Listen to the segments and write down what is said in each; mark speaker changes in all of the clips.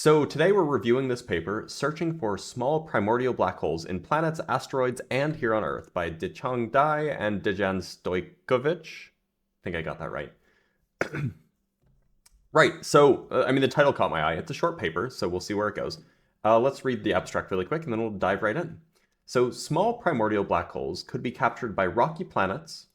Speaker 1: So today we're reviewing this paper, Searching for Small Primordial Black Holes in Planets, Asteroids, and Here on Earth by De-Chang and Dejan Stojkovic. I think I got that right. Right, so, the title caught my eye. It's a short paper, so we'll see where it goes. Let's read the abstract really quick, and then we'll dive right in. So, small primordial black holes could be captured by rocky planets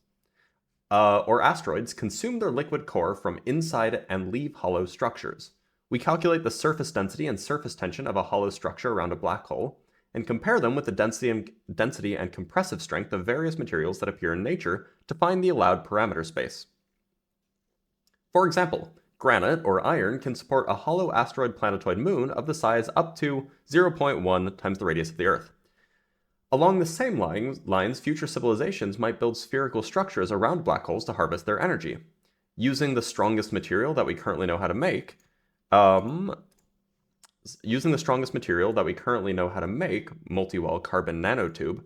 Speaker 1: or asteroids, consume their liquid core from inside and leave hollow structures. We calculate the surface density and surface tension of a hollow structure around a black hole, and compare them with the density and compressive strength of various materials that appear in nature to find the allowed parameter space. For example, granite or iron can support a hollow asteroid planetoid moon of the size up to 0.1 times the radius of the Earth. Along the same lines, future civilizations might build spherical structures around black holes to harvest their energy. Using the strongest material that we currently know how to make, multi-well carbon nanotube,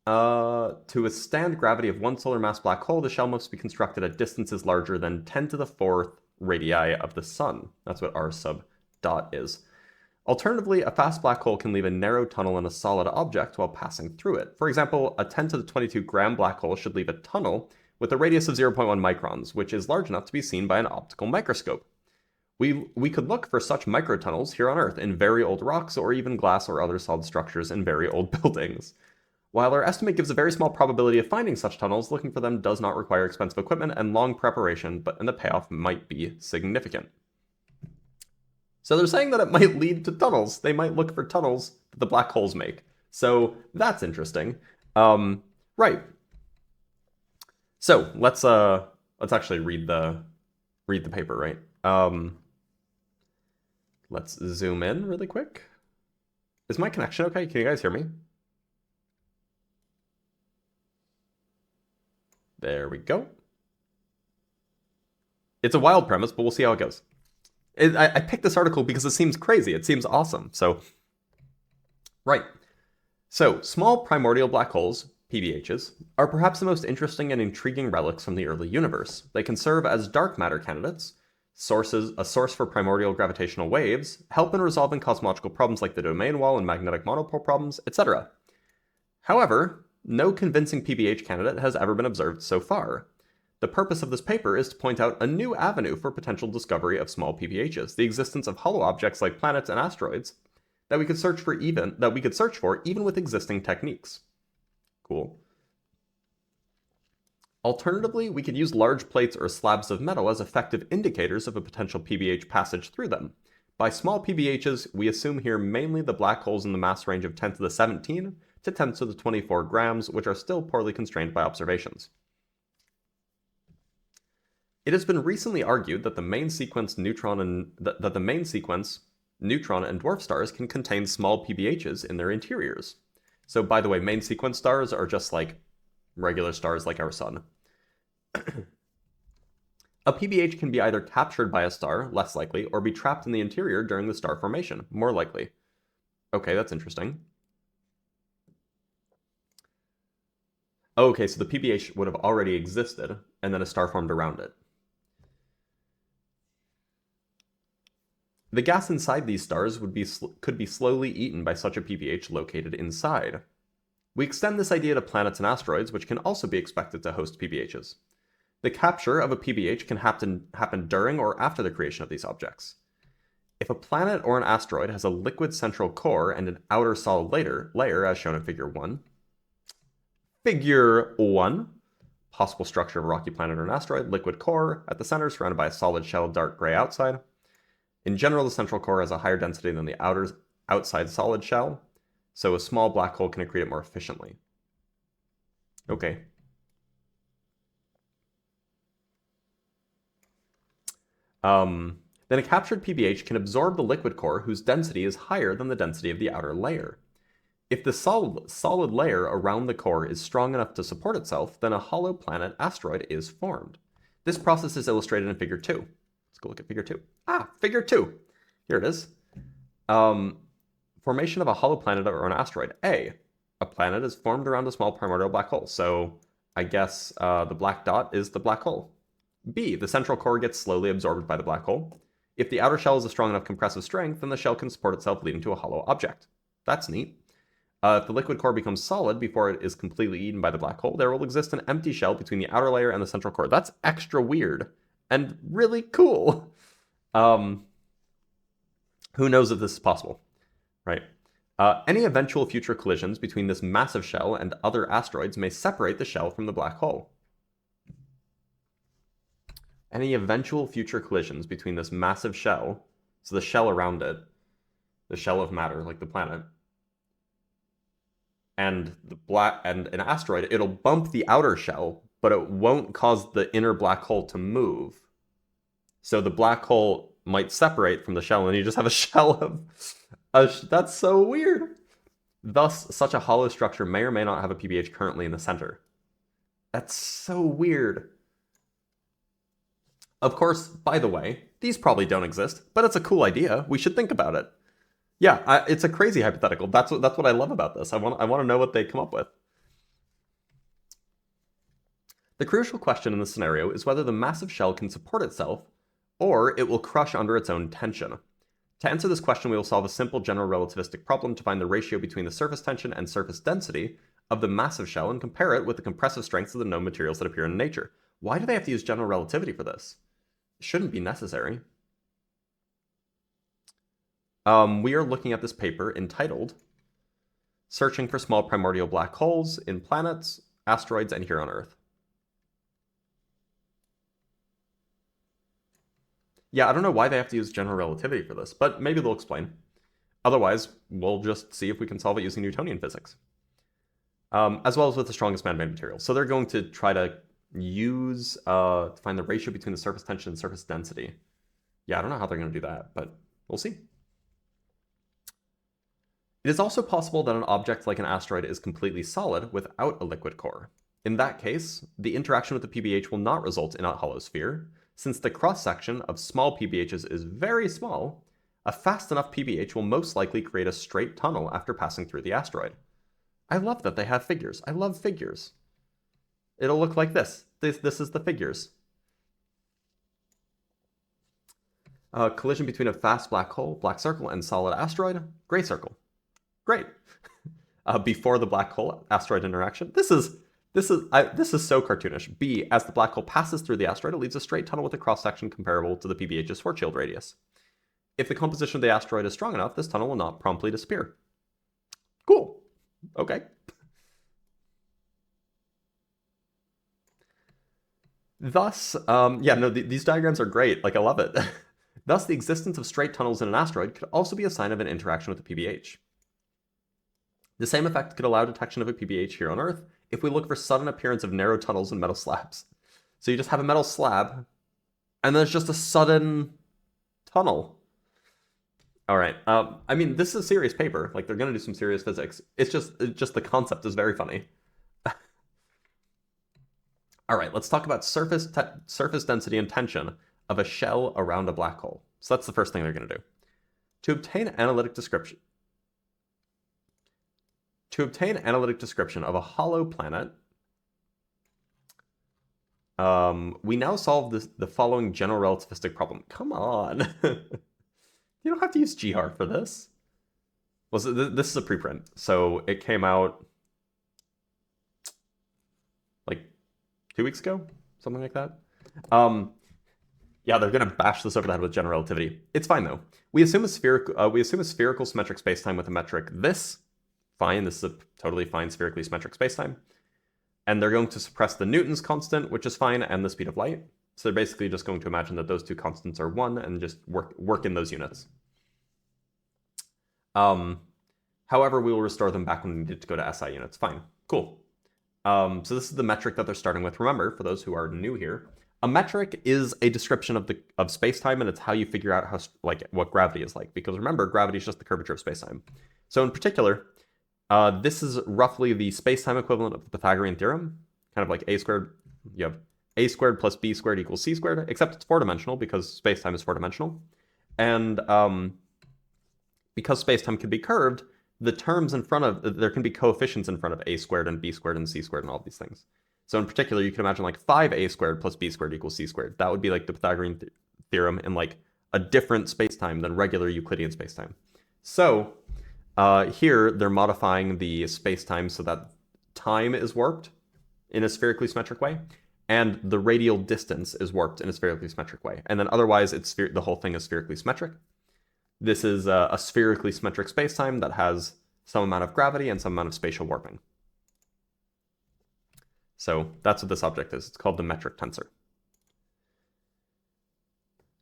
Speaker 1: to withstand gravity of one solar mass black hole, the shell must be constructed at distances larger than 10 to the 4th radii of the sun. That's what r sub dot is. Alternatively, a fast black hole can leave a narrow tunnel in a solid object while passing through it. For example, a 10 to the 22 gram black hole should leave a tunnel with a radius of 0.1 microns, which is large enough to be seen by an optical microscope. We could look for such microtunnels here on Earth in very old rocks or even glass or other solid structures in very old buildings. While our estimate gives a very small probability of finding such tunnels, looking for them does not require expensive equipment and long preparation, and the payoff might be significant. So they're saying that it might lead to tunnels. They might look for tunnels that the black holes make. So that's interesting. Right. So let's actually read the paper, right? Let's zoom in really quick. Is my connection okay? Can you guys hear me? There we go. It's a wild premise, but we'll see how it goes. I picked this article because it seems crazy. It seems awesome. So, right. So, small primordial black holes, PBHs, are perhaps the most interesting and intriguing relics from the early universe. They can serve as dark matter candidates, a source for primordial gravitational waves, help in resolving cosmological problems like the domain wall and magnetic monopole problems, etc. However, no convincing PBH candidate has ever been observed so far. The purpose of this paper is to point out a new avenue for potential discovery of small PBHs, the existence of hollow objects like planets and asteroids that we could search for even with existing techniques. Cool. Alternatively, we could use large plates or slabs of metal as effective indicators of a potential PBH passage through them. By small PBHs, we assume here mainly the black holes in the mass range of 10 to the 17 to 10 to the 24 grams, which are still poorly constrained by observations. It has been recently argued that the main sequence neutron and dwarf stars can contain small PBHs in their interiors. So, by the way, main sequence stars are just like regular stars like our sun. A PBH can be either captured by a star, less likely, or be trapped in the interior during the star formation, more likely. Okay, that's interesting. Okay, so the PBH would have already existed, and then a star formed around it. The gas inside these stars could be slowly eaten by such a PBH located inside. We extend this idea to planets and asteroids, which can also be expected to host PBHs. The capture of a PBH can happen during or after the creation of these objects. If a planet or an asteroid has a liquid central core and an outer solid layer as shown in Figure 1, possible structure of a rocky planet or an asteroid, liquid core at the center surrounded by a solid shell, dark gray outside. In general, the central core has a higher density than the outside solid shell, so a small black hole can accrete it more efficiently. Okay. Then a captured PBH can absorb the liquid core whose density is higher than the density of the outer layer. If the solid layer around the core is strong enough to support itself, then a hollow planet asteroid is formed. This process is illustrated in Figure 2. Let's go look at Figure 2. Figure 2. Here it is. Formation of a hollow planet or an asteroid. A planet is formed around a small primordial black hole. So I guess the black dot is the black hole. B, the central core gets slowly absorbed by the black hole. If the outer shell is a strong enough compressive strength, then the shell can support itself, leading to a hollow object. That's neat. If the liquid core becomes solid before it is completely eaten by the black hole, there will exist an empty shell between the outer layer and the central core. That's extra weird and really cool. Who knows if this is possible, right? Any eventual future collisions between this massive shell and other asteroids may separate the shell from the black hole. Any eventual future collisions between this massive shell, so the shell around it, the shell of matter, like the planet, and an asteroid, it'll bump the outer shell, but it won't cause the inner black hole to move. So the black hole might separate from the shell, and you just have a shell of... that's so weird. Thus, such a hollow structure may or may not have a PBH currently in the center. That's so weird. Of course, by the way, these probably don't exist, but it's a cool idea. We should think about it. Yeah, it's a crazy hypothetical. That's what I love about this. I want to know what they come up with. The crucial question in this scenario is whether the massive shell can support itself, or it will crush under its own tension. To answer this question, we will solve a simple general relativistic problem to find the ratio between the surface tension and surface density of the massive shell and compare it with the compressive strengths of the known materials that appear in nature. Why do they have to use general relativity for this? It shouldn't be necessary. We are looking at this paper entitled Searching for Small Primordial Black Holes in Planets, Asteroids, and Here on Earth. Yeah, I don't know why they have to use general relativity for this, but maybe they'll explain. Otherwise, we'll just see if we can solve it using Newtonian physics. As well as with the strongest man-made materials. So they're going to try to use, to find the ratio between the surface tension and surface density. Yeah, I don't know how they're going to do that, but we'll see. It is also possible that an object like an asteroid is completely solid without a liquid core. In that case, the interaction with the PBH will not result in a hollow sphere. Since the cross-section of small PBHs is very small, a fast enough PBH will most likely create a straight tunnel after passing through the asteroid. I love that they have figures. I love figures. It'll look like this. This is the figures. Collision between a fast black hole, black circle, and solid asteroid, gray circle. Great. Before the black hole asteroid interaction. This is so cartoonish. B, as the black hole passes through the asteroid, it leaves a straight tunnel with a cross-section comparable to the PBH's Schwarzschild radius. If the composition of the asteroid is strong enough, this tunnel will not promptly disappear. Cool. Okay. Thus, these diagrams are great. Like, I love it. Thus, the existence of straight tunnels in an asteroid could also be a sign of an interaction with the PBH. The same effect could allow detection of a PBH here on Earth if we look for sudden appearance of narrow tunnels in metal slabs. So you just have a metal slab, and then it's just a sudden tunnel. All right. I mean, this is a serious paper. Like, they're going to do some serious physics. It's just the concept is very funny. All right, let's talk about surface density and tension of a shell around a black hole. So that's the first thing they're going to do. To obtain analytic description of a hollow planet, we now solve the following general relativistic problem. Come on. You don't have to use GR for this. Well, so this is a preprint, so it came out like 2 weeks ago, something like that. Yeah, they're gonna bash this over the head with general relativity. It's fine though. We assume a spherical symmetric spacetime with a metric this. Fine, this is a totally fine spherically symmetric spacetime. And they're going to suppress the Newton's constant, which is fine, and the speed of light. So they're basically just going to imagine that those two constants are 1 and just work in those units. However, we will restore them back when we need to go to SI units. Fine, cool. So this is the metric that they're starting with. Remember, for those who are new here, a metric is a description of space-time, and it's how you figure out what gravity is like. Because remember, gravity is just the curvature of space-time. So in particular, this is roughly the space-time equivalent of the Pythagorean theorem, kind of like a squared. You have a squared plus b squared equals c squared, except it's four-dimensional because space-time is four-dimensional. And because space-time can be curved, the terms in front of, there can be coefficients in front of a squared and b squared and c squared and all these things. So in particular, you can imagine like 5a squared plus b squared equals c squared. That would be like the Pythagorean theorem in like a different spacetime than regular Euclidean spacetime. So here they're modifying the spacetime so that time is warped in a spherically symmetric way, and the radial distance is warped in a spherically symmetric way. And then otherwise, the whole thing is spherically symmetric. This is a spherically symmetric spacetime that has some amount of gravity and some amount of spatial warping. So that's what this object is. It's called the metric tensor.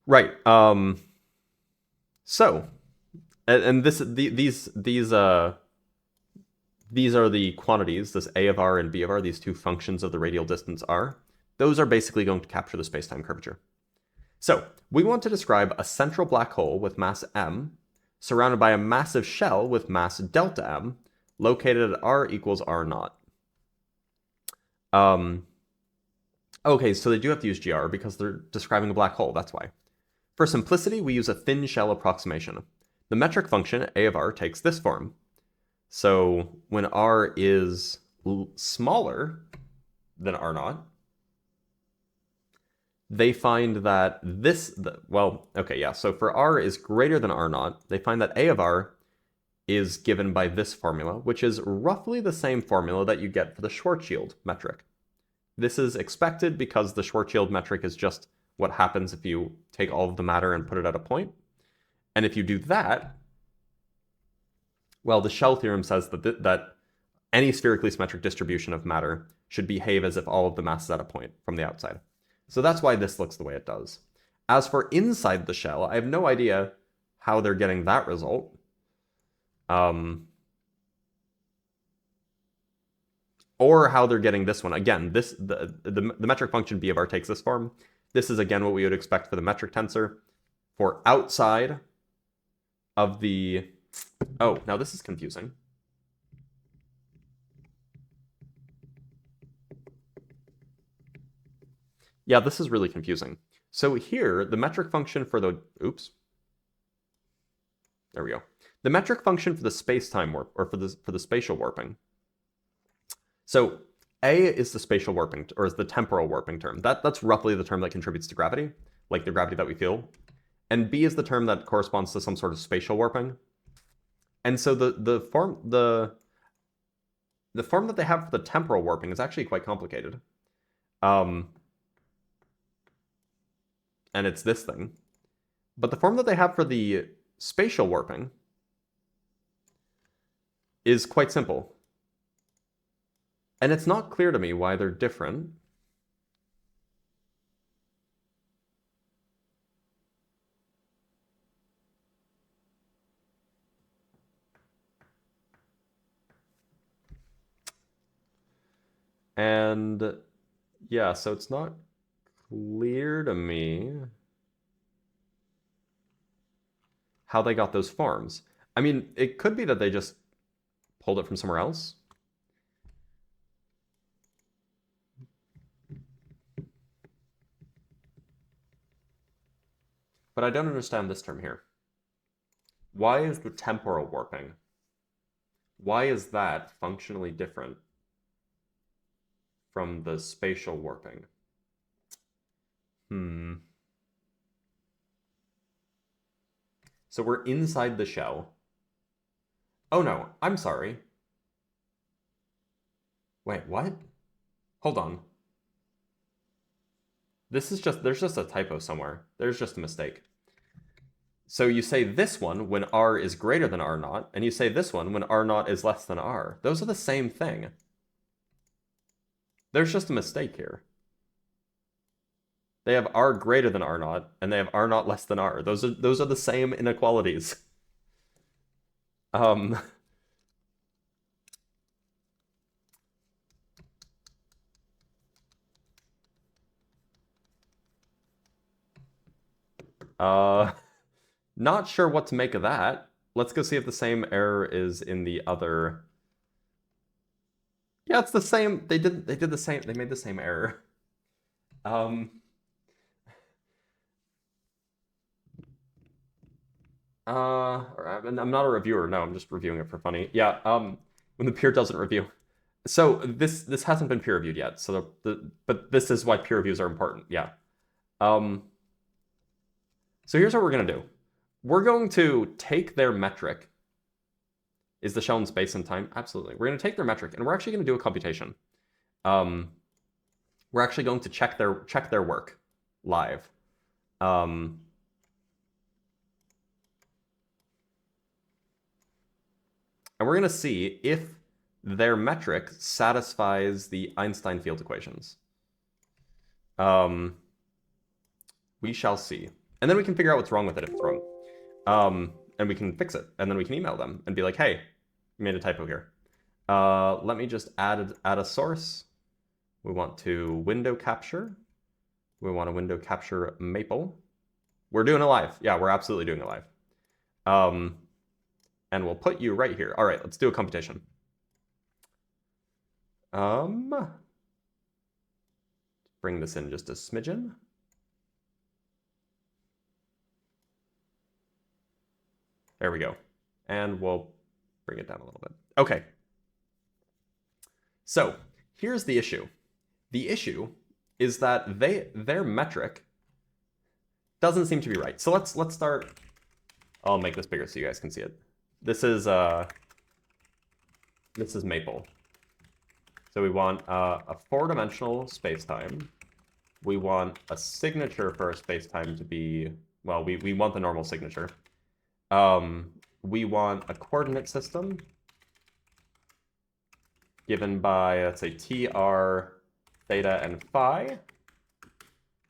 Speaker 1: Right. So, and these are the quantities, this a of r and b of r, these two functions of the radial distance r. Those are basically going to capture the spacetime curvature. So we want to describe a central black hole with mass m, surrounded by a massive shell with mass delta m, located at r equals r naught. Okay, so they do have to use gr because they're describing a black hole, that's why. For simplicity, we use a thin shell approximation. The metric function, a of r, takes this form. So when r is smaller than r naught, they find that so for r is greater than r naught, they find that a of r is given by this formula, which is roughly the same formula that you get for the Schwarzschild metric. This is expected because the Schwarzschild metric is just what happens if you take all of the matter and put it at a point. And if you do that, well, the shell theorem says that any spherically symmetric distribution of matter should behave as if all of the mass is at a point from the outside. So that's why this looks the way it does. As for inside the shell, I have no idea how they're getting that result. Or how they're getting this one. Again, the metric function b of r takes this form. This is, again, what we would expect for the metric tensor. For outside of the... Oh, now this is confusing. Yeah, this is really confusing. So here, the metric function for the... Oops. There we go. The metric function for the space-time warp, or for the spatial warping. So A is the spatial warping, or is the temporal warping term. That's roughly the term that contributes to gravity, like the gravity that we feel. And B is the term that corresponds to some sort of spatial warping. And so the form that they have for the temporal warping is actually quite complicated. And it's this thing. But the form that they have for the spatial warping is quite simple. And it's not clear to me why they're different. And yeah, so it's not clear to me how they got those forms. I mean, it could be that they just pulled it from somewhere else. But I don't understand this term here. Why is the temporal warping? Why is that functionally different from the spatial warping? So we're inside the shell. Oh no, I'm sorry. Wait, what? Hold on. There's just a typo somewhere. There's just a mistake. So you say this one when r is greater than r naught, and you say this one when r naught is less than r. Those are the same thing. There's just a mistake here. They have r greater than r naught, and they have r naught less than r. Those are the same inequalities. Not sure what to make of that. Let's go see if the same error is in the other. Yeah, it's the same. They did the same. They made the same error. I'm not a reviewer. No, I'm just reviewing it for funny. Yeah. When the peer doesn't review. So this hasn't been peer reviewed yet. So but this is why peer reviews are important. Yeah. So here's what we're going to do. We're going to take their metric. Is the shell in space and time? Absolutely. We're going to take their metric, and we're actually going to do a computation. We're actually going to check their work live. And we're going to see if their metric satisfies the Einstein field equations. We shall see. And then we can figure out what's wrong with it if it's wrong. And we can fix it. And then we can email them and be like, hey, you made a typo here. Let me just add a source. We want to window capture. We want to window capture maple. We're doing it live. Yeah, we're absolutely doing it live. And we'll put you right here. All right, let's do a computation. Bring this in just a smidgen. There we go. And we'll bring it down a little bit. Okay. So here's the issue. The issue is that their metric doesn't seem to be right. So let's start. I'll make this bigger so you guys can see it. This is maple. So we want a 4-dimensional spacetime. We want a signature for our spacetime to be, well, we want the normal signature. We want a coordinate system given by, let's say, tr, theta, and phi.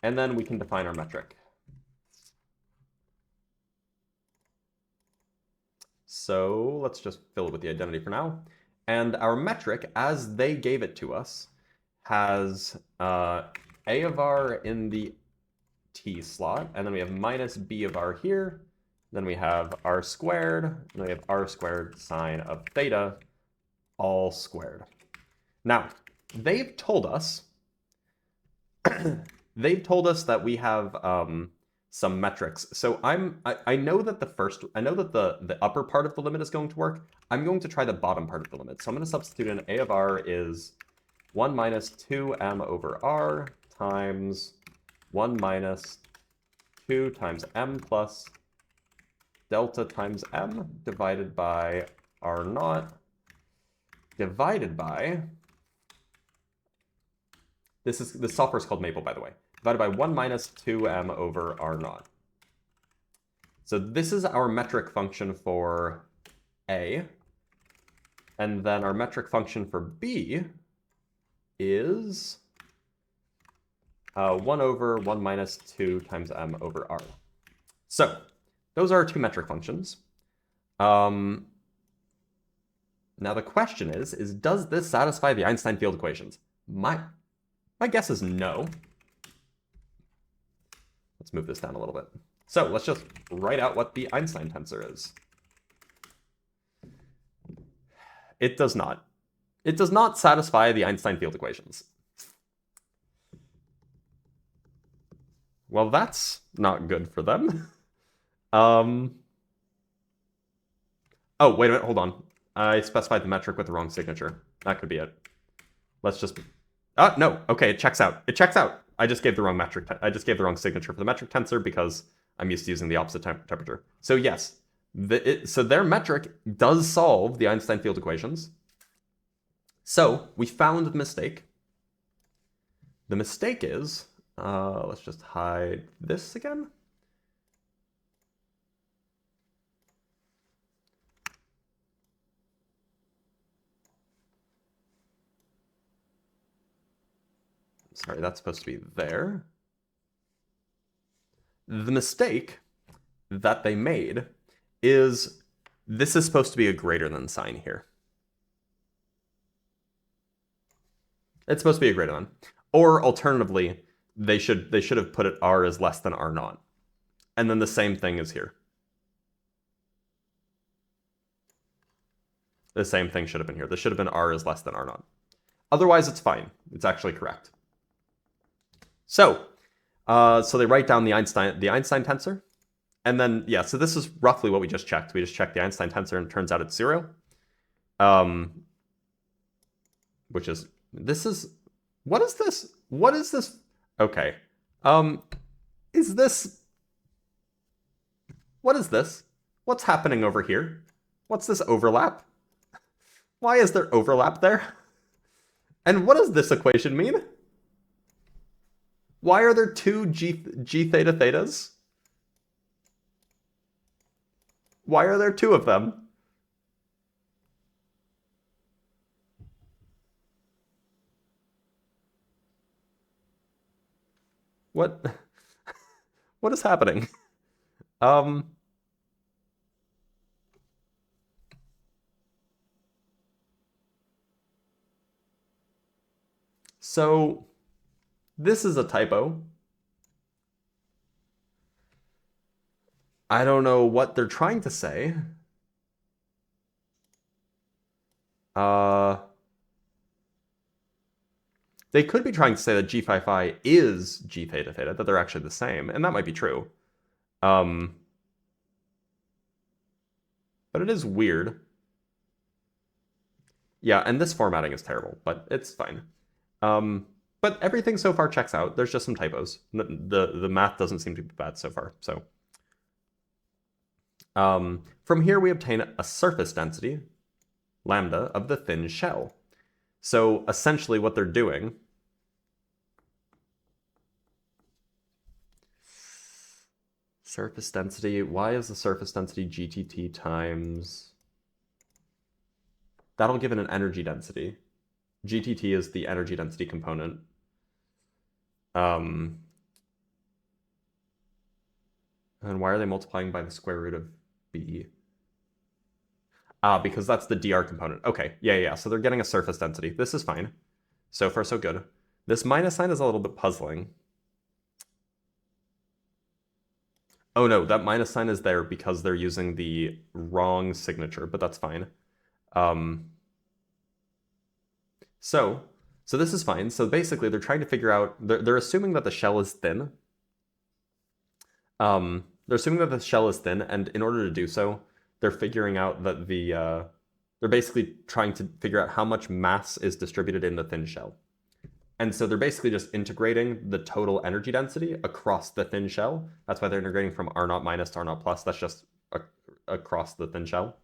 Speaker 1: And then we can define our metric. So let's just fill it with the identity for now. And our metric, as they gave it to us, has a of r in the t slot, and then we have minus b of r here. Then we have r squared, and then we have r squared sine of theta, all squared. Now, they've told us that we have some metrics. So I know that the upper part of the limit is going to work. I'm going to try the bottom part of the limit. So I'm going to substitute in a of r is 1 minus 2m over r times 1 minus 2 times m plus delta times m divided by r naught divided by, this software is called Maple, by the way, divided by 1 minus 2m over r naught. So this is our metric function for A. And then our metric function for B is 1 over 1 minus 2 times m over r. So those are our two metric functions. Now the question is does this satisfy the Einstein field equations? My guess is no. Let's move this down a little bit. So let's just write out what the Einstein tensor is. It does not. It does not satisfy the Einstein field equations. Well, that's not good for them. Oh, wait a minute, hold on. I specified the metric with the wrong signature. That could be it. Let's just... no, okay, it checks out. It checks out. I just gave the wrong metric. I just gave the wrong signature for the metric tensor because I'm used to using the opposite temperature. So yes, so their metric does solve the Einstein field equations. So we found the mistake. The mistake is, let's just hide this again. Sorry, that's supposed to be there. The mistake that they made is this is supposed to be a greater than sign here. It's supposed to be a greater than. Or alternatively, they should have put it r as less than r naught. And then the same thing is here. The same thing should have been here. This should have been r is less than r naught. Otherwise, it's fine. It's actually correct. So they write down the Einstein tensor, and then yeah. So this is roughly what we just checked. We just checked the Einstein tensor, and it turns out it's 0. Which is what is this? What is this? Okay. Is this What is this? What's happening over here? What's this overlap? Why is there overlap there? And what does this equation mean? Why are there two g theta thetas? Why are there two of them? What? What is happening? So this is a typo. I don't know what they're trying to say. They could be trying to say that G phi phi is G theta theta, that they're actually the same, and that might be true. But it is weird. Yeah, and this formatting is terrible, but it's fine. But everything so far checks out. There's just some typos. The math doesn't seem to be bad so far. So from here we obtain a surface density, lambda, of the thin shell. So essentially what they're doing surface density, why is the surface density GTT times... That'll give it an energy density. GTT is the energy density component. And why are they multiplying by the square root of B? Because that's the dr component. Okay, yeah. So they're getting a surface density. This is fine. So far, so good. This minus sign is a little bit puzzling. Oh no, that minus sign is there because they're using the wrong signature, but that's fine. So this is fine. So basically they're trying to figure out, they're assuming that the shell is thin. They're assuming that the shell is thin, and in order to do so, they're figuring out that they're basically trying to figure out how much mass is distributed in the thin shell. And so they're basically just integrating the total energy density across the thin shell. That's why they're integrating from R0 minus to R0 plus. That's just across the thin shell.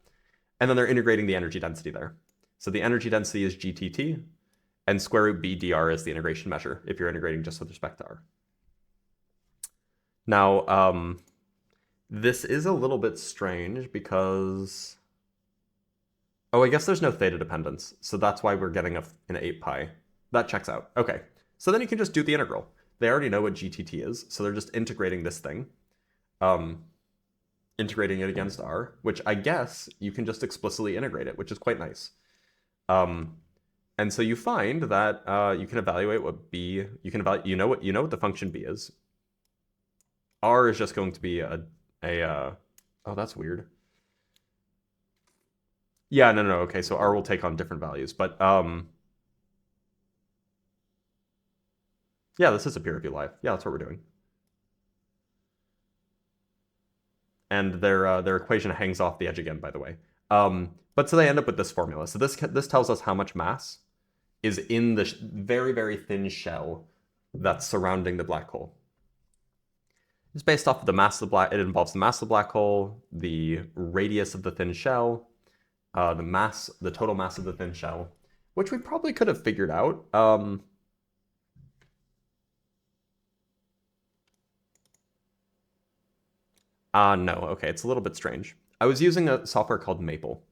Speaker 1: And then they're integrating the energy density there. So the energy density is GTT, and square root B dr is the integration measure if you're integrating just with respect to R. Now, this is a little bit strange because... Oh, I guess there's no theta dependence, so that's why we're getting an 8 pi. That checks out. Okay, so then you can just do the integral. They already know what GTT is, so they're just integrating this thing. Integrating it against R, which I guess you can just explicitly integrate it, which is quite nice. And so you find that you can evaluate what B, you know what the function B is. R is just going to be oh, that's weird. Yeah, no, okay, so R will take on different values, but yeah, this is a peer review live. Yeah, that's what we're doing. And their equation hangs off the edge again, by the way. But so they end up with this formula. So this tells us how much mass is in the very, very thin shell that's surrounding the black hole. It's based off of the mass of the black. It involves the mass of the black hole, the radius of the thin shell, the total mass of the thin shell, which we probably could have figured out. No, okay, it's a little bit strange. I was using a software called Maple.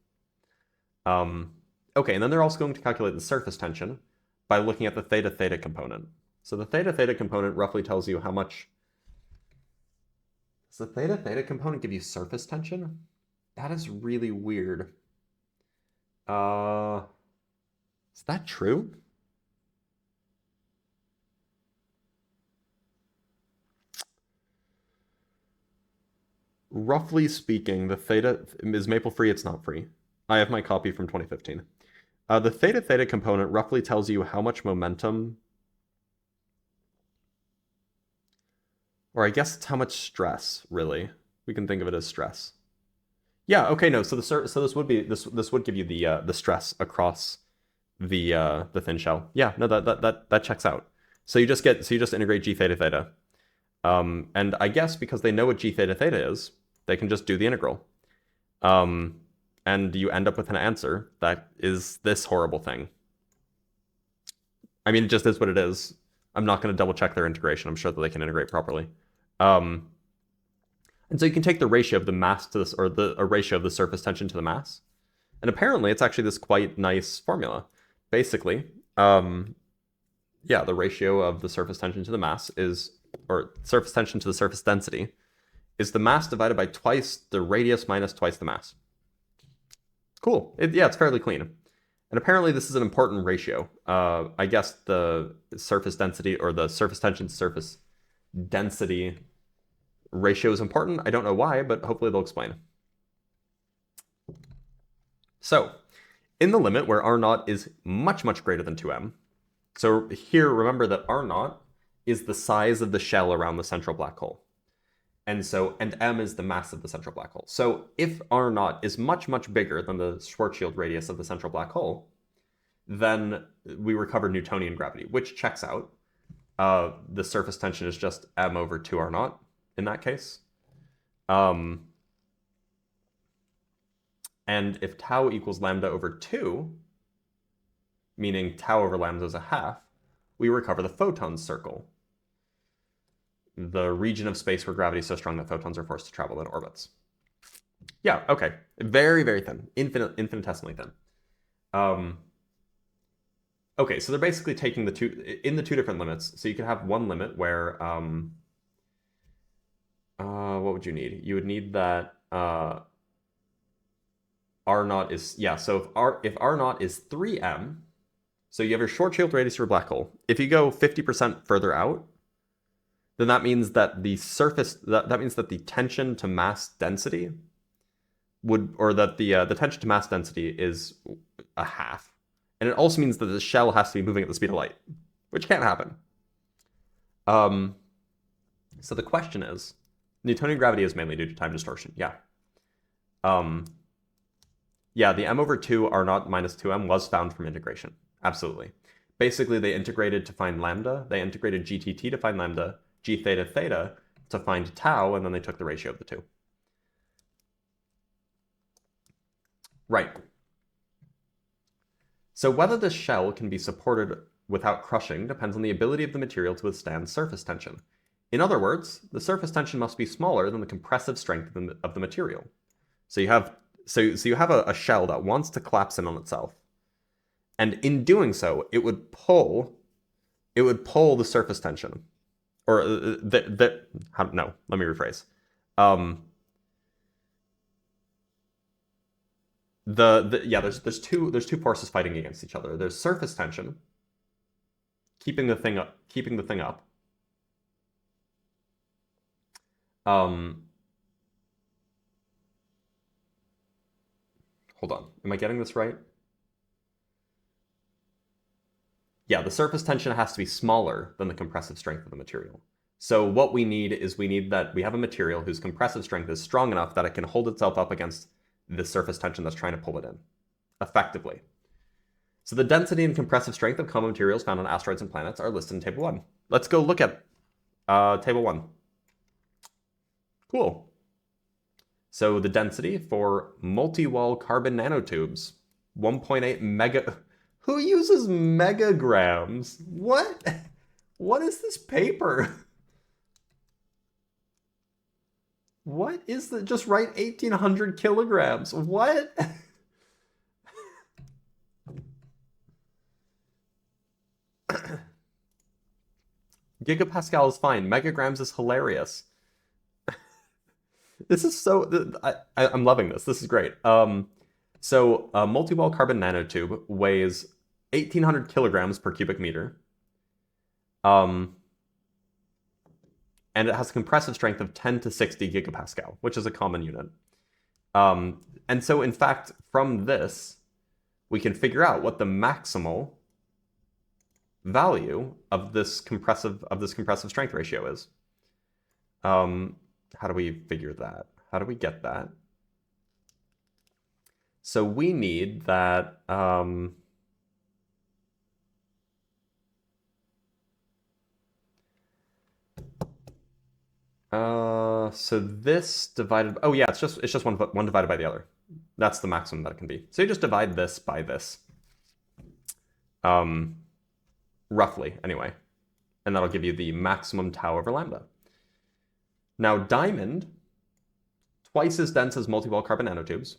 Speaker 1: Okay, and then they're also going to calculate the surface tension by looking at the theta-theta component. So the theta-theta component roughly tells you how much... Does the theta-theta component give you surface tension? That is really weird. Is that true? Roughly speaking, the theta... Is Maple free? It's not free. I have my copy from 2015. The theta-theta component roughly tells you how much momentum... Or I guess it's how much stress, really. We can think of it as stress. Yeah, okay, no, so this would give you the stress across the thin shell. Yeah, no, that checks out. So you just integrate G theta theta. And I guess because they know what G theta theta is, They can just do the integral. And you end up with an answer that is this horrible thing. I mean, it just is what it is. I'm not going to double check their integration. I'm sure that they can integrate properly. And so you can take the ratio of the mass to this, or a ratio of the surface tension to the mass. And apparently it's actually this quite nice formula. Basically, yeah, the ratio of the surface tension to the mass is, or surface tension to the surface density, is the mass divided by twice the radius minus twice the mass. Cool. Yeah, it's fairly clean. And apparently this is an important ratio. I guess the surface density, or the surface tension to surface density ratio is important. I don't know why, but hopefully they'll explain. So, in the limit where R0 is much, much greater than 2m, so here remember that R0 is the size of the shell around the central black hole. And m is the mass of the central black hole. So if R0 is much, much bigger than the Schwarzschild radius of the central black hole, then we recover Newtonian gravity, which checks out. The surface tension is just m over 2R0 in that case. And if tau equals lambda over 2, meaning tau over lambda is a half, we recover the photon circle, the region of space where gravity is so strong that photons are forced to travel in orbits. Yeah, okay. Very, very thin. Infinitesimally thin. Okay, so they're basically taking the two different limits. So you can have one limit where, what would you need? You would need that R0 is, yeah, so if R0 is 3m, so you have your Schwarzschild radius of your black hole. If you go 50% further out, then that means that the surface, that means that the tension to mass density would, or that the tension to mass density is a half. And it also means that the shell has to be moving at the speed of light, which can't happen. So the question is, Newtonian gravity is mainly due to time distortion, yeah. Yeah, the m over 2 R0 minus 2m was found from integration, absolutely. Basically, they integrated to find lambda, they integrated GTT to find lambda, g theta theta to find tau, and then they took the ratio of the two. Right. So whether the shell can be supported without crushing depends on the ability of the material to withstand surface tension. In other words, the surface tension must be smaller than the compressive strength of the material. So you have a shell that wants to collapse in on itself, and in doing so, it would pull the surface tension, or no, let me rephrase. There's two forces fighting against each other. There's surface tension, keeping the thing up. Hold on, am I getting this right? Yeah, the surface tension has to be smaller than the compressive strength of the material. So what we need that we have a material whose compressive strength is strong enough that it can hold itself up against the surface tension that's trying to pull it in, effectively. So the density and compressive strength of common materials found on asteroids and planets are listed in Table 1. Let's go look at Table 1. Cool. So the density for multi-wall carbon nanotubes, 1.8 mega... Who uses megagrams? What? What is this paper? What is the... Just write 1,800 kilograms. What? Gigapascal is fine. Megagrams is hilarious. This is so... I'm loving this. This is great. So a multi-wall carbon nanotube weighs 1,800 kilograms per cubic meter. And it has a compressive strength of 10 to 60 gigapascal, which is a common unit. And so, in fact, from this, we can figure out what the maximal value of this compressive strength ratio is. How do we figure that? How do we get that? So we need that. So this divided... Oh, yeah, it's just one divided by the other. That's the maximum that it can be. So you just divide this by this. Roughly, anyway. And that'll give you the maximum tau over lambda. Now, diamond, twice as dense as multi-wall carbon nanotubes.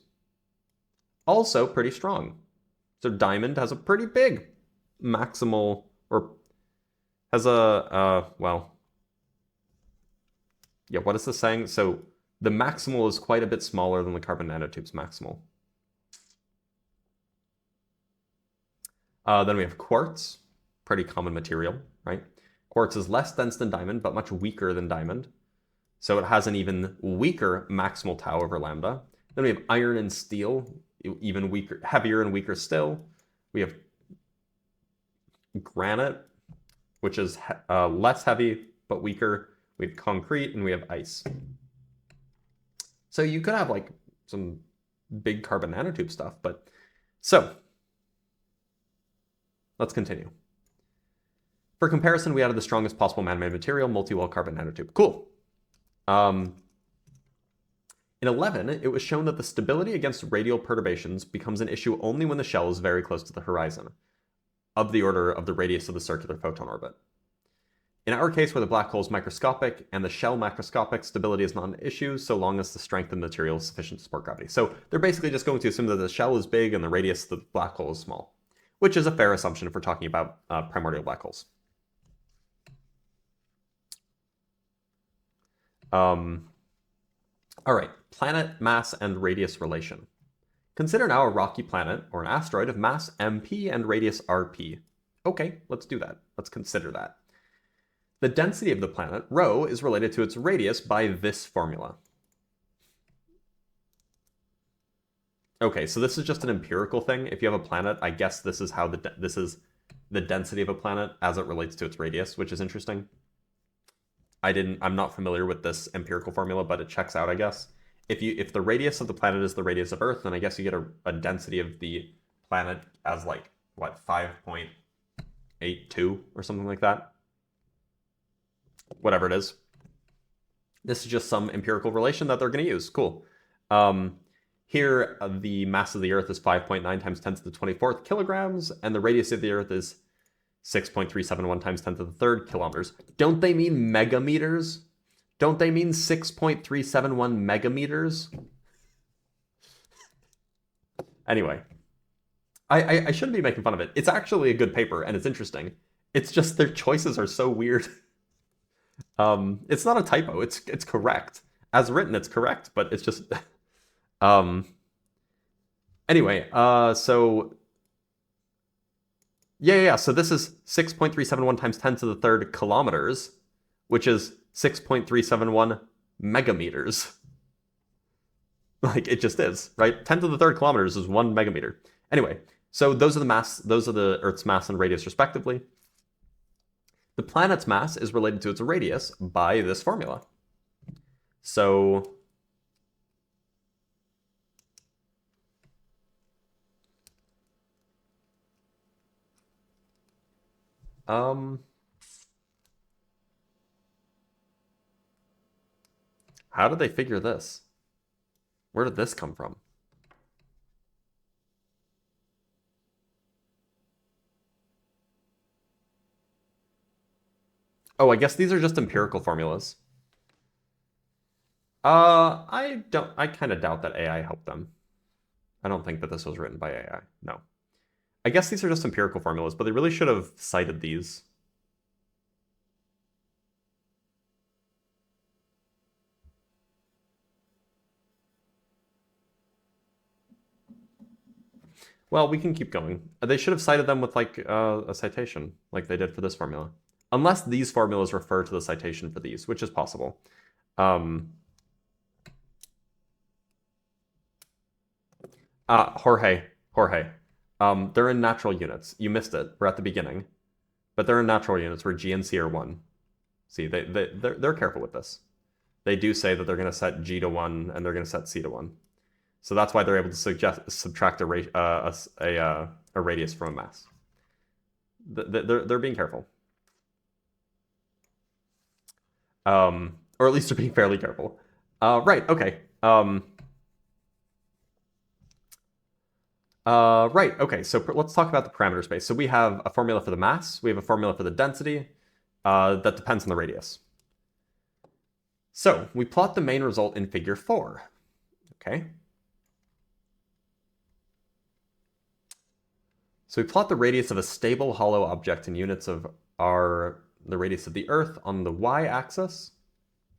Speaker 1: Also pretty strong. So diamond has a pretty big maximal, or has a, well, yeah, what is this saying? So the maximal is quite a bit smaller than the carbon nanotubes maximal. Then we have quartz, pretty common material, right? Quartz is less dense than diamond, but much weaker than diamond. So it has an even weaker maximal tau over lambda. Then we have iron and steel, even weaker, heavier and weaker still. We have granite, which is less heavy, but weaker. We have concrete, and we have ice. So you could have like some big carbon nanotube stuff, but so let's continue. For comparison, we added the strongest possible man-made material, multi-wall carbon nanotube. Cool. In 11, it was shown that the stability against radial perturbations becomes an issue only when the shell is very close to the horizon, of the order of the radius of the circular photon orbit. In our case, where the black hole is microscopic and the shell macroscopic, stability is not an issue so long as the strength of the material is sufficient to support gravity. So they're basically just going to assume that the shell is big and the radius of the black hole is small, which is a fair assumption if we're talking about primordial black holes. All right, planet mass and radius relation. Consider now a rocky planet or an asteroid of mass MP and radius RP. Okay, let's do that. Let's consider that. The density of the planet, rho, is related to its radius by this formula. Okay, so this is just an empirical thing. If you have a planet, I guess this is how this is the density of a planet as it relates to its radius, which is interesting. I'm not familiar with this empirical formula, but it checks out, I guess. If the radius of the planet is the radius of Earth, then I guess you get a density of the planet as like, what, 5.82 or something like that? Whatever it is. This is just some empirical relation that they're going to use. Cool. Here, the mass of the Earth is 5.9 times 10 to the 24th kilograms, and the radius of the Earth is 6.371 times 10 to the 3rd kilometers. Don't they mean megameters? Don't they mean 6.371 megameters? Anyway, I shouldn't be making fun of it. It's actually a good paper, and it's interesting. It's just their choices are so weird. It's not a typo. It's correct. As written, it's correct, but it's just... Anyway, so... Yeah, so this is 6.371 times 10 to the 3rd kilometers, which is 6.371 megameters. Like, it just is, right? 10 to the 3rd kilometers is 1 megameter. Anyway, so those are the Earth's mass and radius, respectively. The planet's mass is related to its radius by this formula. So... how did they figure this? Where did this come from? Oh, I guess these are just empirical formulas. I kind of doubt that AI helped them. I don't think that this was written by AI. No. I guess these are just empirical formulas, but they really should have cited these. Well, we can keep going. They should have cited them with like a citation, like they did for this formula. Unless these formulas refer to the citation for these, which is possible. Jorge. They're in natural units. You missed it. We're at the beginning. But they're in natural units where G and C are 1. See, they're careful with this. They do say that they're going to set G to 1 and they're going to set C to 1. So that's why they're able to subtract a radius from a mass. They're being careful. Or at least are being fairly careful. Right, okay. Right, okay, so let's talk about the parameter space. So we have a formula for the mass, we have a formula for the density, that depends on the radius. So we plot the main result in figure 4, okay? So we plot the radius of a stable hollow object in units of the radius of the Earth on the y-axis,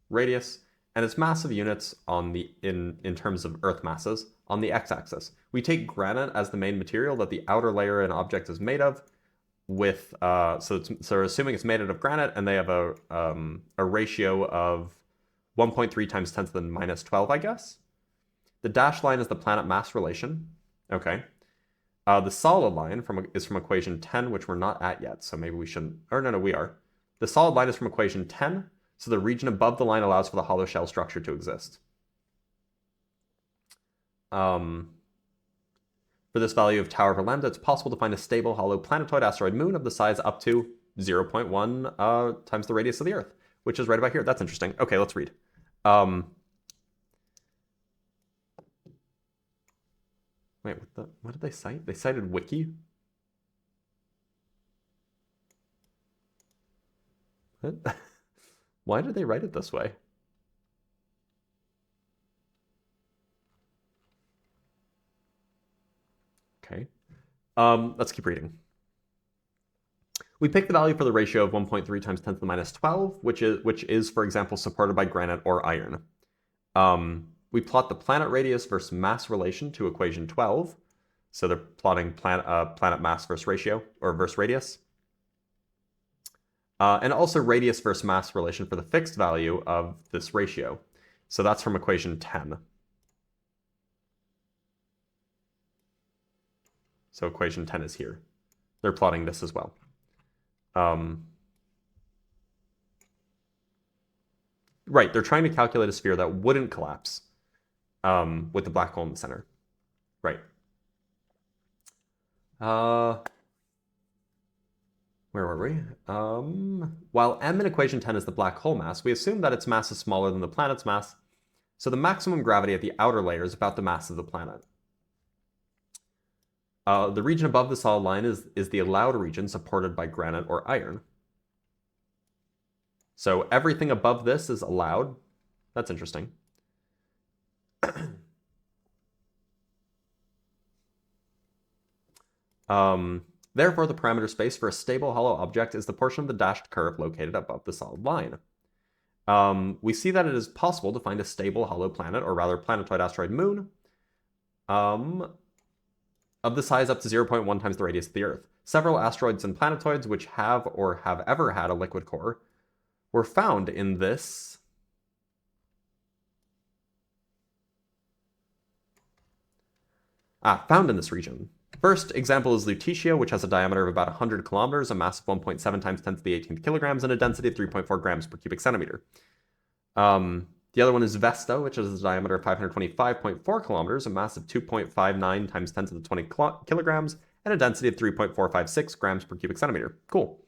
Speaker 1: radius, and its massive units on the in terms of Earth masses on the x-axis. We take granite as the main material that the outer layer an object is made of, with so assuming it's made out of granite, and they have a ratio of 1.3 times 10 to the minus 12, I guess. The dashed line is the planet mass relation. Okay. The solid line is from equation 10, which we're not at yet, so maybe we shouldn't. Or no, we are. The solid line is from equation 10, so the region above the line allows for the hollow shell structure to exist. For this value of tau over lambda, it's possible to find a stable hollow planetoid asteroid moon of the size up to 0.1 times the radius of the Earth, which is right about here. That's interesting. Okay, let's read. Wait, what did they cite? They cited Wiki? What? Why did they write it this way? Okay. Let's keep reading. We pick the value for the ratio of 1.3 times 10 to the minus 12, which is, for example, supported by granite or iron. We plot the planet radius versus mass relation to equation 12. So they're plotting planet mass versus ratio, or versus radius. And also radius versus mass relation for the fixed value of this ratio. So that's from equation 10. So equation 10 is here. They're plotting this as well. Right, they're trying to calculate a sphere that wouldn't collapse with the black hole in the center. Right. Where were we? While m in equation 10 is the black hole mass, we assume that its mass is smaller than the planet's mass, so the maximum gravity at the outer layer is about the mass of the planet. The region above the solid line is the allowed region supported by granite or iron. So everything above this is allowed. That's interesting. Therefore, the parameter space for a stable hollow object is the portion of the dashed curve located above the solid line. We see that it is possible to find a stable hollow planet, or rather planetoid asteroid moon, of the size up to 0.1 times the radius of the Earth. Several asteroids and planetoids which have or have ever had a liquid core were found in this region. First example is Lutetia, which has a diameter of about 100 kilometers, a mass of 1.7 times 10 to the 18th kilograms, and a density of 3.4 grams per cubic centimeter. The other one is Vesta, which has a diameter of 525.4 kilometers, a mass of 2.59 times 10 to the 20 kilograms, and a density of 3.456 grams per cubic centimeter. Cool.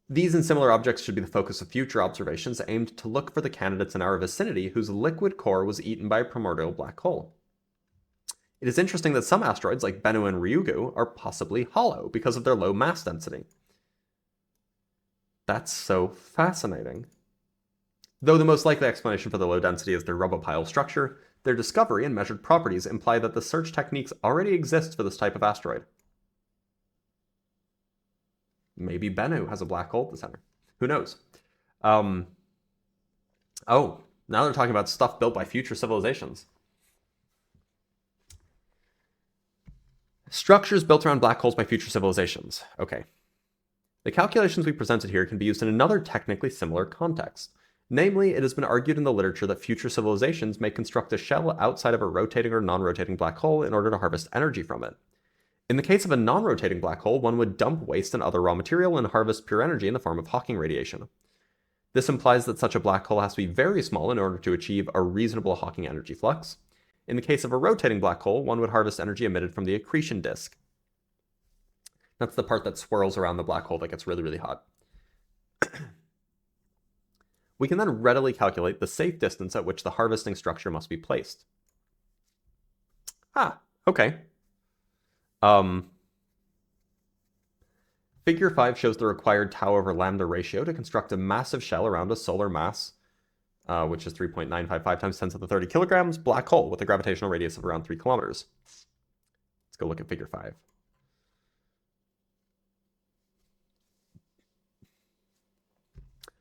Speaker 1: These and similar objects should be the focus of future observations aimed to look for the candidates in our vicinity whose liquid core was eaten by a primordial black hole. It is interesting that some asteroids, like Bennu and Ryugu, are possibly hollow because of their low mass density. That's so fascinating. Though the most likely explanation for the low density is their rubble pile structure, their discovery and measured properties imply that the search techniques already exist for this type of asteroid. Maybe Bennu has a black hole at the center. Who knows? Oh, now they're talking about stuff built by future civilizations. Structures built around black holes by future civilizations. Okay. The calculations we presented here can be used in another technically similar context. Namely, it has been argued in the literature that future civilizations may construct a shell outside of a rotating or non-rotating black hole in order to harvest energy from it. In the case of a non-rotating black hole, one would dump waste and other raw material and harvest pure energy in the form of Hawking radiation. This implies that such a black hole has to be very small in order to achieve a reasonable Hawking energy flux. In the case of a rotating black hole, one would harvest energy emitted from the accretion disk. That's the part that swirls around the black hole that gets really, really hot. we can then readily calculate the safe distance at which the harvesting structure must be placed. Ah, okay. Figure 5 shows the required tau over lambda ratio to construct a massive shell around a solar mass, which is 3.955 times 10 to the 30 kilograms, black hole with a gravitational radius of around 3 kilometers. Let's go look at figure 5.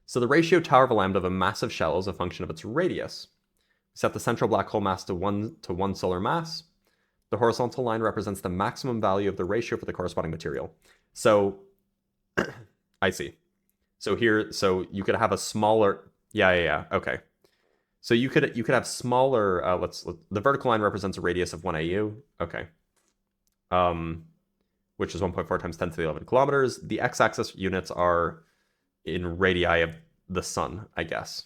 Speaker 1: So the ratio tau over lambda of a massive shell is a function of its radius. We set the central black hole mass to 1 solar mass. The horizontal line represents the maximum value of the ratio for the corresponding material. So, I see. So here, so you could have a smaller, okay. So you could have smaller, the vertical line represents a radius of 1 AU, okay. Which is 1.4 times 10 to the 11 kilometers. The x-axis units are in radii of the sun, I guess.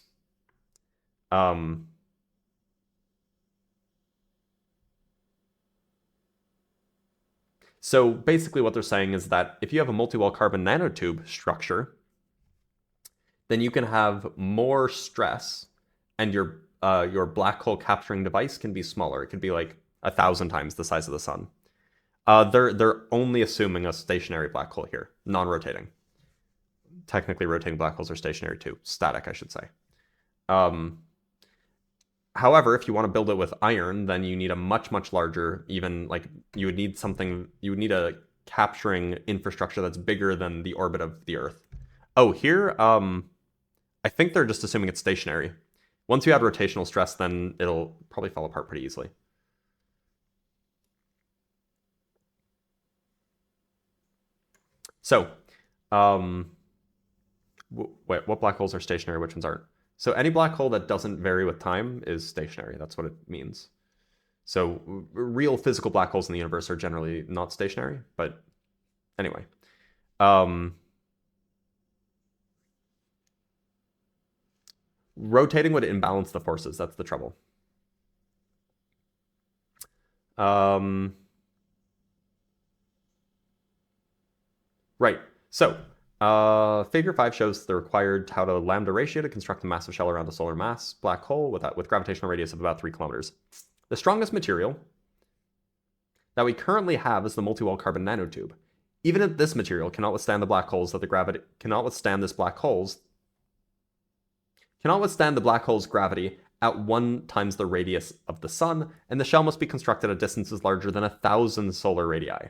Speaker 1: So basically what they're saying is that if you have a multi-wall carbon nanotube structure, then you can have more stress and your black hole capturing device can be smaller. It could be like 1,000 times the size of the sun. They're only assuming a stationary black hole here, non-rotating. Technically rotating black holes are stationary too. Static, I should say. However, if you want to build it with iron, then you need a much, much larger, even like you would need a capturing infrastructure that's bigger than the orbit of the Earth. Oh, here, I think they're just assuming it's stationary. Once you add rotational stress, then it'll probably fall apart pretty easily. So, wait, what black holes are stationary, which ones aren't? So any black hole that doesn't vary with time is stationary. That's what it means. So real physical black holes in the universe are generally not stationary, but anyway. Rotating would imbalance the forces. That's the trouble. Right. So figure 5 shows the required tau to lambda ratio to construct a massive shell around a solar mass black hole with gravitational radius of about 3 kilometers. The strongest material that we currently have is the multi-wall carbon nanotube. Even if this material cannot withstand the black holes that the gravity cannot withstand the black hole's gravity at 1 times the radius of the sun, and the shell must be constructed at distances larger than 1,000 solar radii.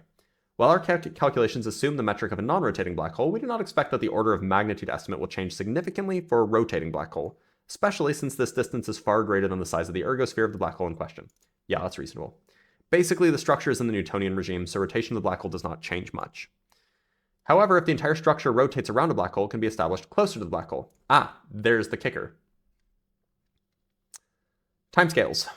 Speaker 1: While our calculations assume the metric of a non-rotating black hole, we do not expect that the order of magnitude estimate will change significantly for a rotating black hole, especially since this distance is far greater than the size of the ergosphere of the black hole in question. Yeah, that's reasonable. Basically, the structure is in the Newtonian regime, so rotation of the black hole does not change much. However, if the entire structure rotates around a black hole, it can be established closer to the black hole. Ah, there's the kicker. Timescales.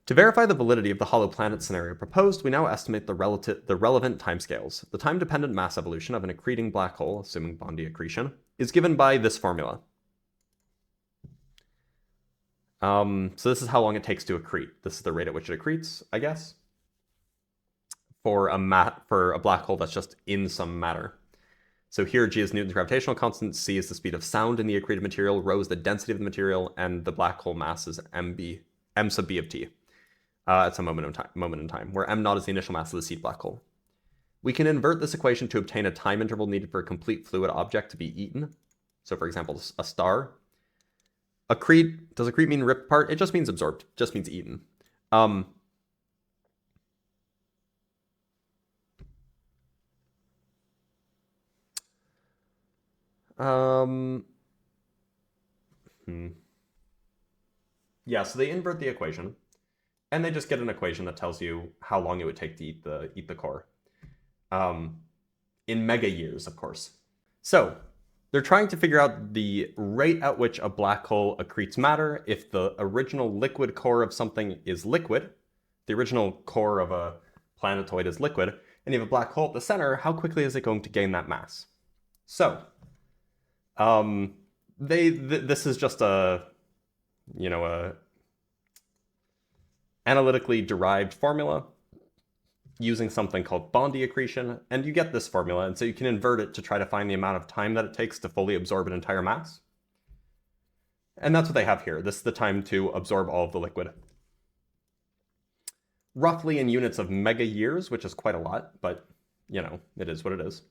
Speaker 1: To verify the validity of the hollow planet scenario proposed, we now estimate the relevant timescales. The time-dependent mass evolution of an accreting black hole, assuming Bondi accretion, is given by this formula. So this is how long it takes to accrete. This is the rate at which it accretes, I guess, for a black hole that's just in some matter. So here, G is Newton's gravitational constant, C is the speed of sound in the accreted material, rho is the density of the material, and the black hole mass is m sub b of t. At some moment in time, where m naught is the initial mass of the seed black hole. We can invert this equation to obtain a time interval needed for a complete fluid object to be eaten. So for example, a star. Does accrete mean ripped apart? It just means absorbed, just means eaten. Yeah, so they invert the equation. And they just get an equation that tells you how long it would take to eat the core. In mega years, of course. So they're trying to figure out the rate at which a black hole accretes matter. If the original liquid core of something is liquid, the original core of a planetoid is liquid, and you have a black hole at the center, how quickly is it going to gain that mass? So, this is just a analytically derived formula using something called Bondi accretion, and you get this formula, and so you can invert it to try to find the amount of time that it takes to fully absorb an entire mass. And that's what they have here. This is the time to absorb all of the liquid. Roughly in units of mega years, which is quite a lot, but, you know, it is what it is.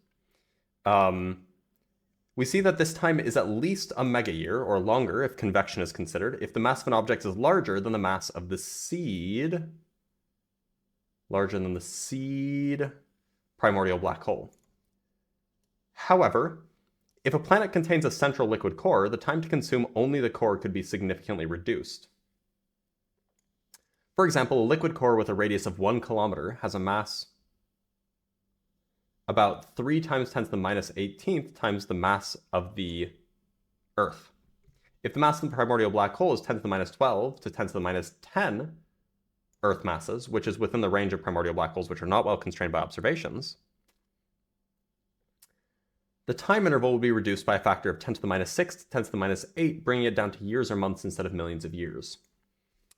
Speaker 1: We see that this time is at least a mega year, or longer if convection is considered, if the mass of an object is larger than the mass of the seed, primordial black hole. However, if a planet contains a central liquid core, the time to consume only the core could be significantly reduced. For example, a liquid core with a radius of 1 kilometer has a mass about 3 times 10 to the minus 18th times the mass of the Earth. If the mass of the primordial black hole is 10 to the minus 12 to 10 to the minus 10 Earth masses, which is within the range of primordial black holes which are not well constrained by observations, the time interval will be reduced by a factor of 10 to the minus 6 to 10 to the minus 8, bringing it down to years or months instead of millions of years.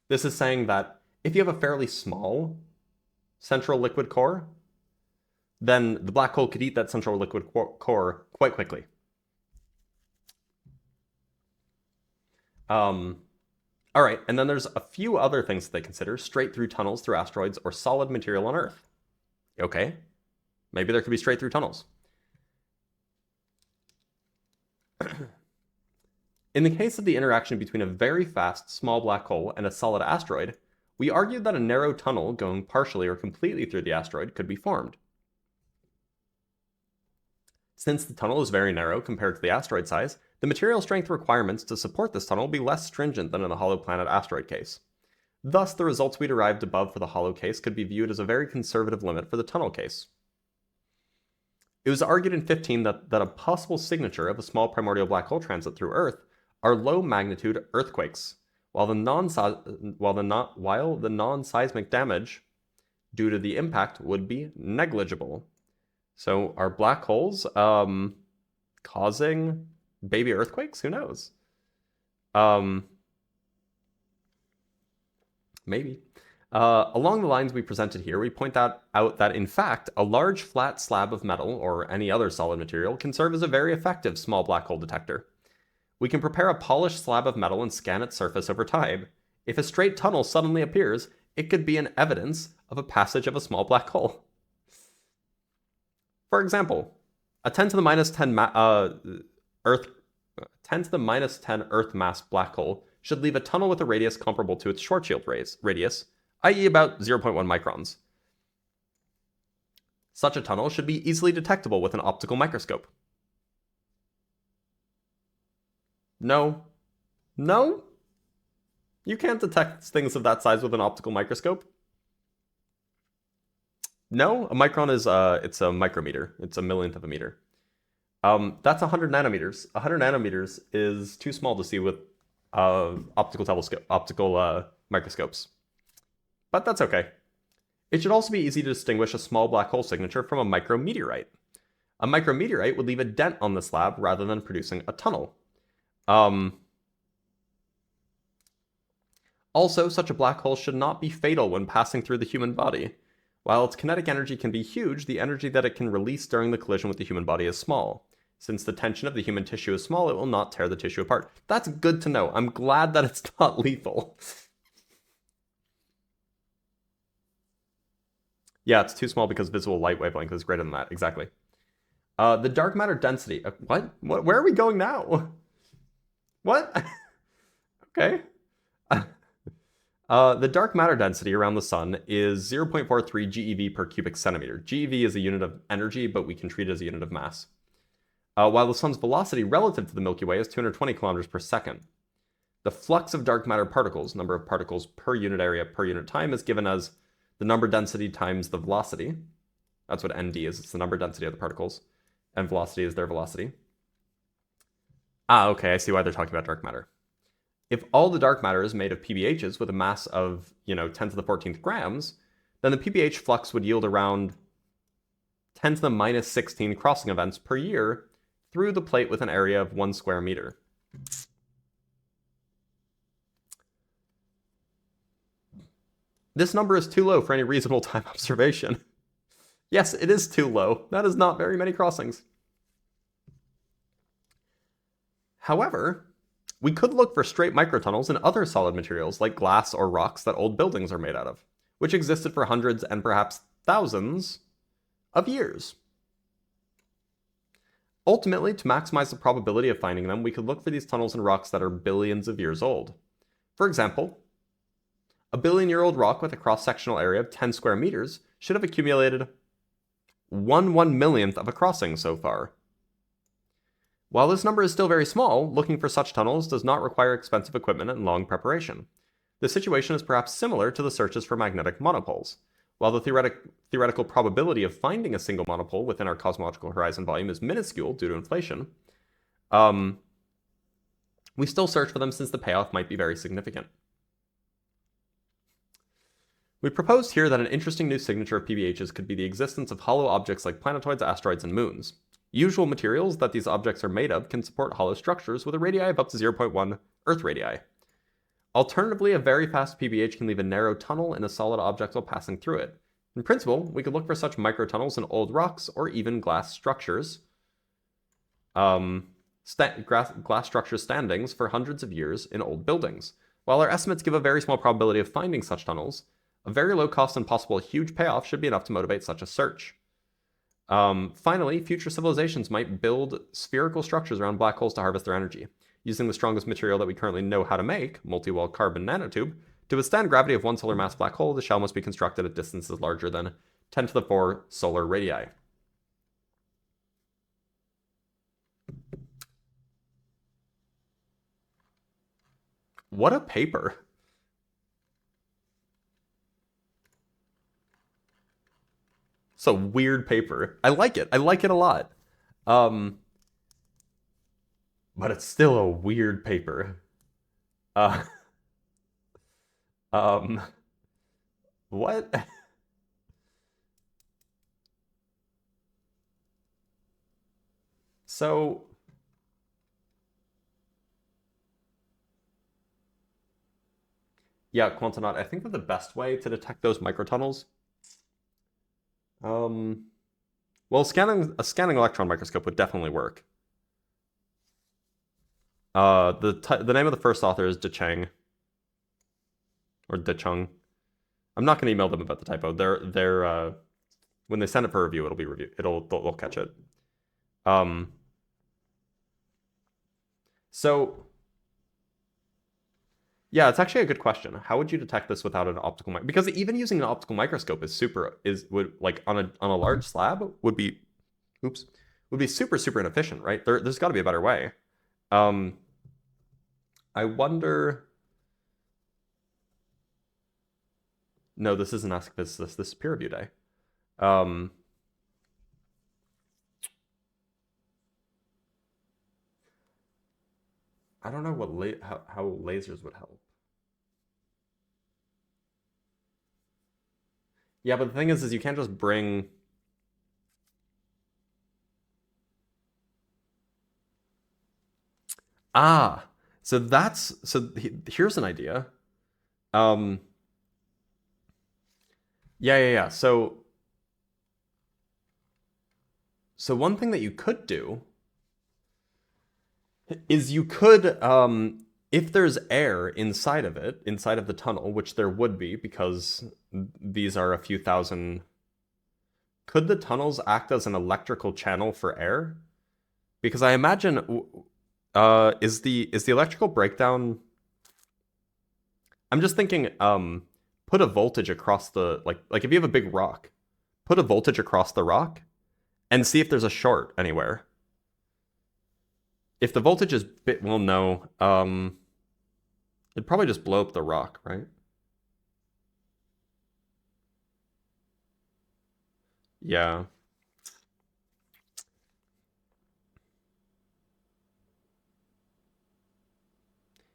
Speaker 1: This is saying that if you have a fairly small central liquid core, then the black hole could eat that central liquid core quite quickly. All right, and then there's a few other things that they consider: straight through tunnels through asteroids or solid material on Earth. Okay, maybe there could be straight through tunnels. In the case of the interaction between a very fast small black hole and a solid asteroid, we argued that a narrow tunnel going partially or completely through the asteroid could be formed. Since the tunnel is very narrow compared to the asteroid size, the material strength requirements to support this tunnel will be less stringent than in the hollow planet asteroid case. Thus, the results we derived above for the hollow case could be viewed as a very conservative limit for the tunnel case. It was argued in 15 that a possible signature of a small primordial black hole transit through Earth are low magnitude earthquakes, while the non-seismic damage due to the impact would be negligible. So are black holes causing baby earthquakes? Who knows? Maybe. Along the lines we presented here, we point out that in fact, a large flat slab of metal, or any other solid material, can serve as a very effective small black hole detector. We can prepare a polished slab of metal and scan its surface over time. If a straight tunnel suddenly appears, it could be an evidence of a passage of a small black hole. For example, a 10 to the minus 10 Earth mass black hole should leave a tunnel with a radius comparable to its Schwarzschild radius, i.e. about 0.1 microns. Such a tunnel should be easily detectable with an optical microscope. No. No? You can't detect things of that size with an optical microscope. No, a micron is it's a micrometer. It's a millionth of a meter. That's 100 nanometers. 100 nanometers is too small to see with optical microscopes. But that's okay. It should also be easy to distinguish a small black hole signature from a micrometeorite. A micrometeorite would leave a dent on the slab rather than producing a tunnel. Also, such a black hole should not be fatal when passing through the human body. While its kinetic energy can be huge, the energy that it can release during the collision with the human body is small. Since the tension of the human tissue is small, it will not tear the tissue apart. That's good to know. I'm glad that it's not lethal. Yeah, it's too small because visible light wavelength is greater than that. Exactly. The dark matter density. What? Where are we going now? What? Okay. The dark matter density around the sun is 0.43 GeV per cubic centimeter. GeV is a unit of energy, but we can treat it as a unit of mass. While the sun's velocity relative to the Milky Way is 220 kilometers per second. The flux of dark matter particles, number of particles per unit area per unit time, is given as the number density times the velocity. That's what ND is. It's the number density of the particles. And velocity is their velocity. Okay, I see why they're talking about dark matter. If all the dark matter is made of PBHs with a mass of, 10 to the 14th grams, then the PBH flux would yield around 10 to the minus 16 crossing events per year through the plate with an area of 1 square meter. This number is too low for any reasonable time observation. Yes, it is too low. That is not very many crossings. However, we could look for straight microtunnels in other solid materials like glass or rocks that old buildings are made out of, which existed for hundreds and perhaps thousands of years. Ultimately, to maximize the probability of finding them, we could look for these tunnels in rocks that are billions of years old. For example, a billion-year-old rock with a cross-sectional area of 10 square meters should have accumulated 1/1,000,000th of a crossing so far. While this number is still very small, looking for such tunnels does not require expensive equipment and long preparation. The situation is perhaps similar to the searches for magnetic monopoles. While the theoretical probability of finding a single monopole within our cosmological horizon volume is minuscule due to inflation, we still search for them since the payoff might be very significant. We proposed here that an interesting new signature of PBHs could be the existence of hollow objects like planetoids, asteroids, and moons. Usual materials that these objects are made of can support hollow structures with a radii of up to 0.1 Earth radii. Alternatively, a very fast PBH can leave a narrow tunnel in a solid object while passing through it. In principle, we could look for such microtunnels in old rocks or even glass structures, glass structure standings for hundreds of years in old buildings. While our estimates give a very small probability of finding such tunnels, a very low cost and possible huge payoff should be enough to motivate such a search. Finally, future civilizations might build spherical structures around black holes to harvest their energy, using the strongest material that we currently know how to make, multi-wall carbon nanotube. To withstand gravity of one solar mass black hole, the shell must be constructed at distances larger than 10 to the 4 solar radii. What a paper. It's a weird paper. I like it. I like it a lot. But it's still a weird paper. What? So, yeah, Quantanaut, I think that the best way to detect those microtunnels, well, a scanning electron microscope would definitely work. The name of the first author is De-Chang or De-Chang. I'm not going to email them about the typo. They're when they send it for review, it'll be reviewed. They'll catch it. So yeah, it's actually a good question. How would you detect this without an optical because even using an optical microscope would like on a large slab would be super inefficient, right? There's got to be a better way. I wonder. No, this isn't Ask Physicist. This is peer review day. I don't know how lasers would help. Yeah, but the thing is you can't just bring. Ah, so here's an idea. Yeah. So one thing that you could do is you could, if there's air inside of the tunnel, which there would be because these are a few thousand, could the tunnels act as an electrical channel for air? Because I imagine, is the electrical breakdown? I'm just thinking, put a voltage across the like if you have a big rock, put a voltage across the rock, and see if there's a short anywhere. If the voltage is well, no, it'd probably just blow up the rock, right? Yeah.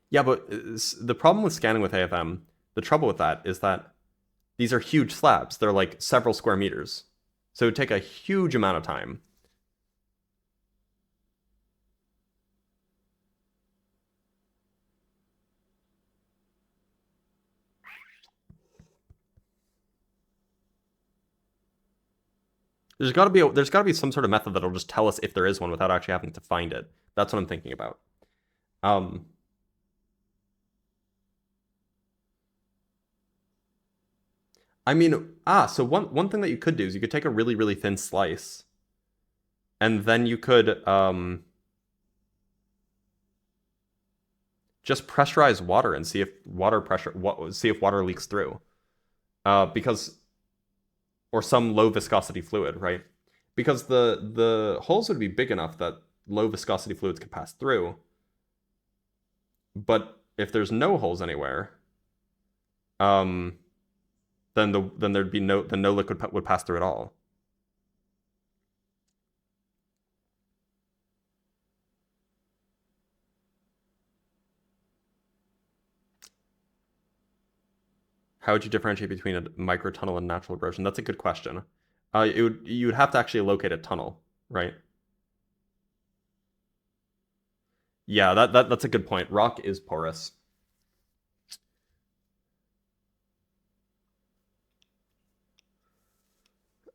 Speaker 1: Yeah, but the problem with scanning with AFM, the trouble with that is that these are huge slabs. They're like several square meters. So it would take a huge amount of time. there's gotta be some sort of method that'll just tell us if there is one without actually having to find it. That's what I'm thinking about. I mean, so one thing that you could do is you could take a really, really thin slice, and then you could just pressurize water and see if water leaks through. Because or some low viscosity fluid, right? Because the holes would be big enough that low viscosity fluids could pass through. But if there's no holes anywhere, then there'd be no liquid would pass through at all. How would you differentiate between a microtunnel and natural erosion? That's a good question. You would have to actually locate a tunnel, right? Yeah, that's a good point. Rock is porous.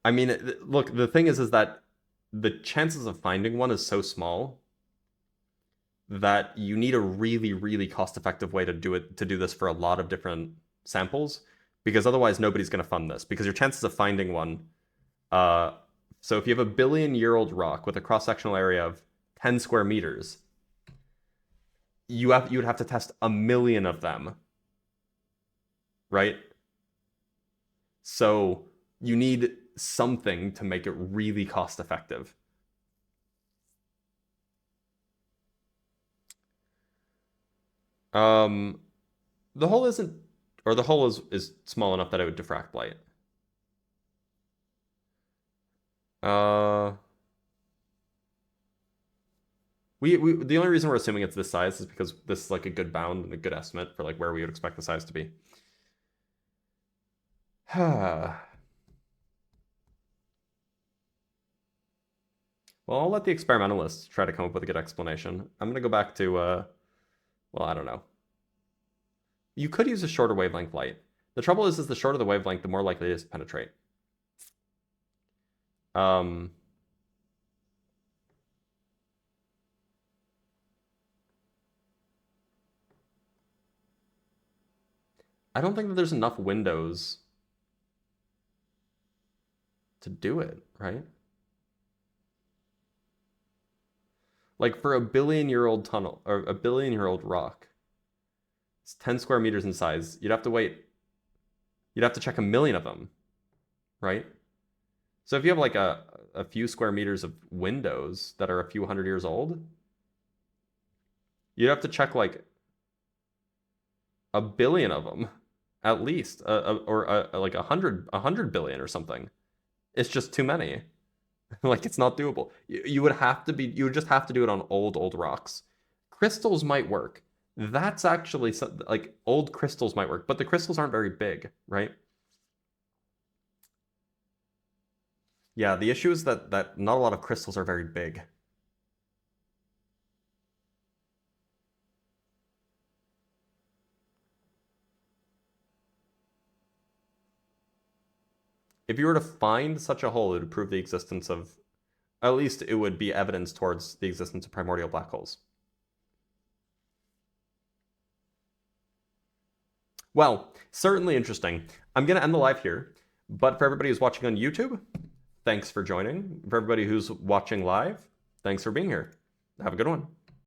Speaker 1: I mean, look, the thing is that the chances of finding one is so small that you need a really, really cost-effective way to do this for a lot of different samples, because otherwise nobody's going to fund this, because your chances of finding one, so if you have a billion-year-old rock with a cross-sectional area of 10 square meters, you would have to test 1 million of them, right? So you need something to make it really cost-effective. The hole isn't, or the hole is small enough that it would diffract light. The only reason we're assuming it's this size is because this is like a good bound and a good estimate for like where we would expect the size to be. Well, I'll let the experimentalists try to come up with a good explanation. I'm gonna go back to, well, I don't know. You could use a shorter wavelength light. The trouble is the shorter the wavelength, the more likely it is to penetrate. I don't think that there's enough windows to do it, right? Like for a billion-year-old tunnel, or a billion-year-old rock, it's 10 square meters in size. You'd have to check 1 million of them, right? So if you have like a few square meters of windows that are a few hundred years old, you'd have to check like 1 billion of them, at least, or like 100 billion or something. It's just too many. Like it's not doable. You would just have to do it on old rocks. Crystals might work. That's actually like old crystals might work, but the crystals aren't very big, right? Yeah, the issue is that not a lot of crystals are very big. If you were to find such a hole, it would prove the existence of, at least it would be evidence towards the existence of primordial black holes. Well, certainly interesting. I'm going to end the live here, but for everybody who's watching on YouTube, thanks for joining. For everybody who's watching live, thanks for being here. Have a good one.